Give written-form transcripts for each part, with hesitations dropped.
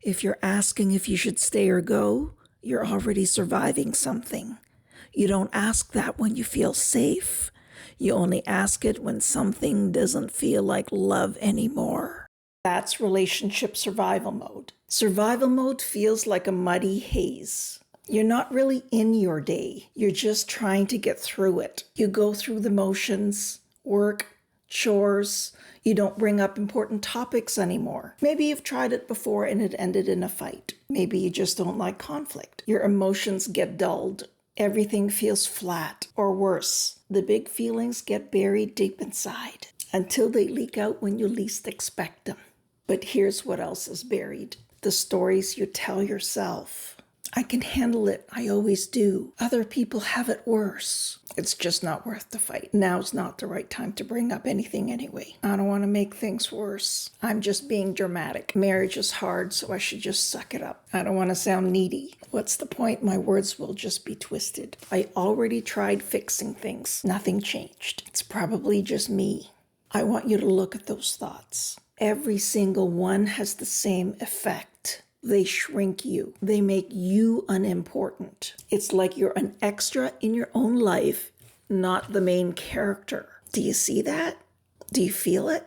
If you're asking if you should stay or go, you're already surviving something. You don't ask that when you feel safe. You only ask it when something doesn't feel like love anymore. That's relationship survival mode. Survival mode feels like a muddy haze. You're not really in your day. You're just trying to get through it. You go through the motions, work, chores. You don't bring up important topics anymore. Maybe you've tried it before and it ended in a fight. Maybe you just don't like conflict. Your emotions get dulled. Everything feels flat, or worse, the big feelings get buried deep inside until they leak out when you least expect them. But here's what else is buried: the stories you tell yourself. I can handle it. I always do. Other people have it worse. It's just not worth the fight. Now's not the right time to bring up anything anyway. I don't want to make things worse. I'm just being dramatic. Marriage is hard, so I should just suck it up. I don't want to sound needy. What's the point? My words will just be twisted. I already tried fixing things. Nothing changed. It's probably just me. I want you to look at those thoughts. Every single one has the same effect. They shrink you. They make you unimportant. It's like you're an extra in your own life, not the main character. Do you see that? Do you feel it?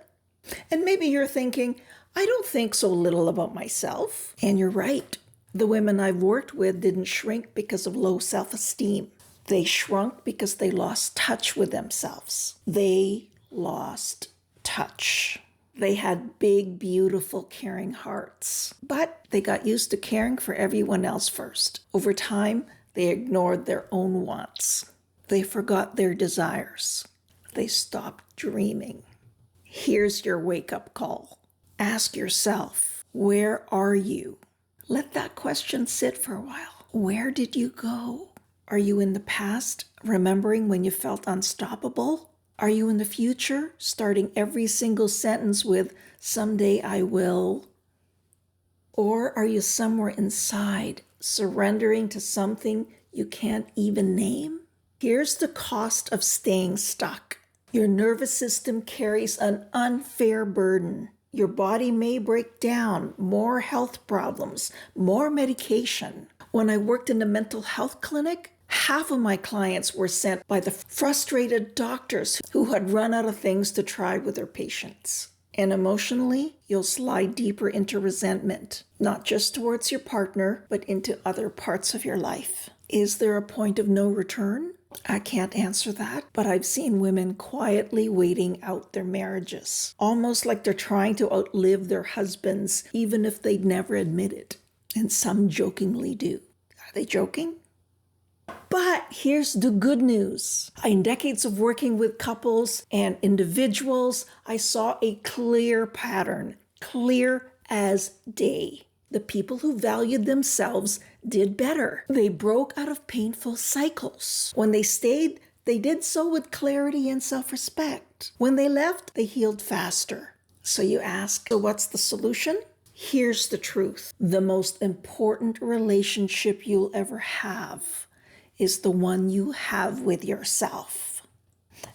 And maybe you're thinking, I don't think so little about myself. And you're right. The women I've worked with didn't shrink because of low self-esteem. They shrunk because they lost touch with themselves. They lost touch. They had big, beautiful, caring hearts, but they got used to caring for everyone else first. Over time, they ignored their own wants. They forgot their desires. They stopped dreaming. Here's your wake-up call. Ask yourself, where are you? Let that question sit for a while. Where did you go? Are you in the past, remembering when you felt unstoppable? Are you in the future, starting every single sentence with, someday I will? Or are you somewhere inside, surrendering to something you can't even name? Here's the cost of staying stuck. Your nervous system carries an unfair burden. Your body may break down, more health problems, more medication. When I worked in a mental health clinic, half of my clients were sent by the frustrated doctors who had run out of things to try with their patients. And emotionally, you'll slide deeper into resentment, not just towards your partner, but into other parts of your life. Is there a point of no return? I can't answer that, but I've seen women quietly waiting out their marriages, almost like they're trying to outlive their husbands, even if they'd never admit it. And some jokingly do. Are they joking? But here's the good news. In decades of working with couples and individuals, I saw a clear pattern, clear as day. The people who valued themselves did better. They broke out of painful cycles. When they stayed, they did so with clarity and self-respect. When they left, they healed faster. So you ask, so what's the solution? Here's the truth. The most important relationship you'll ever have is the one you have with yourself.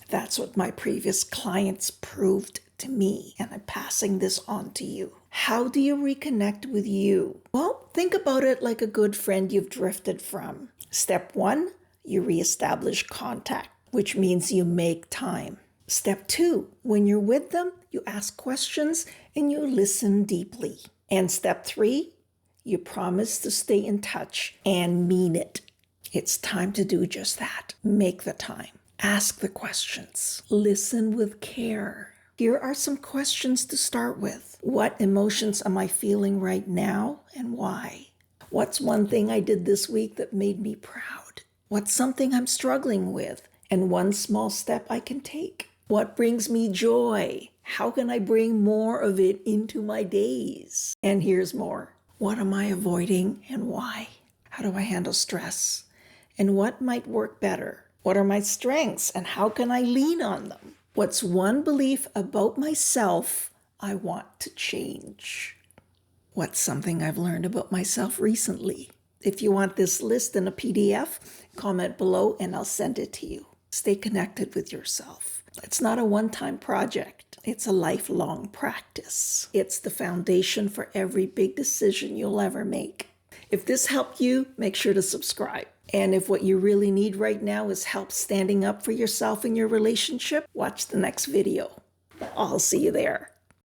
That's what my previous clients proved to me, and I'm passing this on to you. How do you reconnect with you? Well, think about it like a good friend you've drifted from. Step 1, you reestablish contact, which means you make time. Step 2, when you're with them, you ask questions and you listen deeply. And step 3, you promise to stay in touch and mean it. It's time to do just that. Make the time. Ask the questions. Listen with care. Here are some questions to start with. What emotions am I feeling right now and why? What's one thing I did this week that made me proud? What's something I'm struggling with and one small step I can take? What brings me joy? How can I bring more of it into my days? And here's more. What am I avoiding and why? How do I handle stress? And what might work better? What are my strengths and how can I lean on them? What's one belief about myself I want to change? What's something I've learned about myself recently? If you want this list in a PDF, comment below and I'll send it to you. Stay connected with yourself. It's not a one-time project. It's a lifelong practice. It's the foundation for every big decision you'll ever make. If this helped you, make sure to subscribe. And if what you really need right now is help standing up for yourself in your relationship, watch the next video. I'll see you there.